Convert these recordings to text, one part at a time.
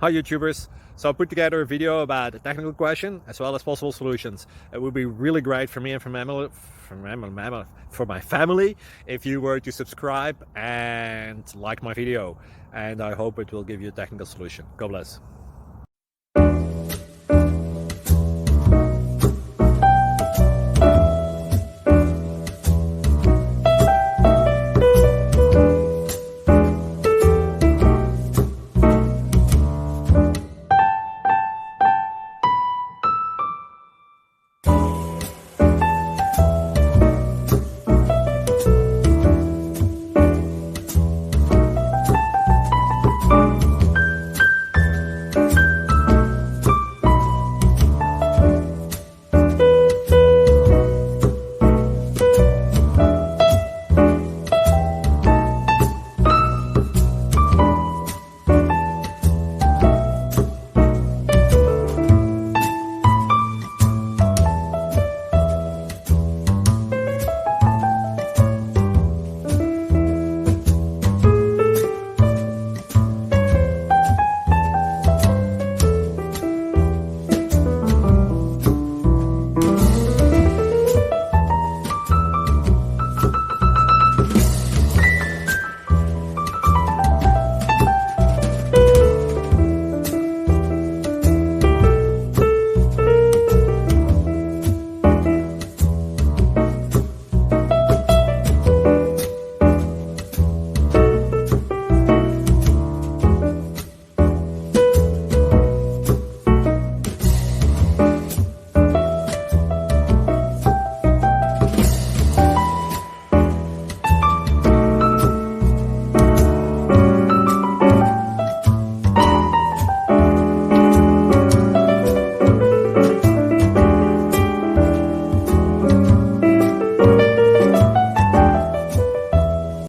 Hi YouTubers! So I put together a video about a technical question as well as possible solutions. It would be really great for me and for my family if you were to subscribe and like my video, and I hope it will give you a technical solution. God bless.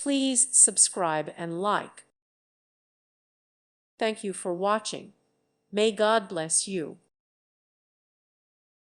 Please subscribe and like. Thank you for watching. May God bless you.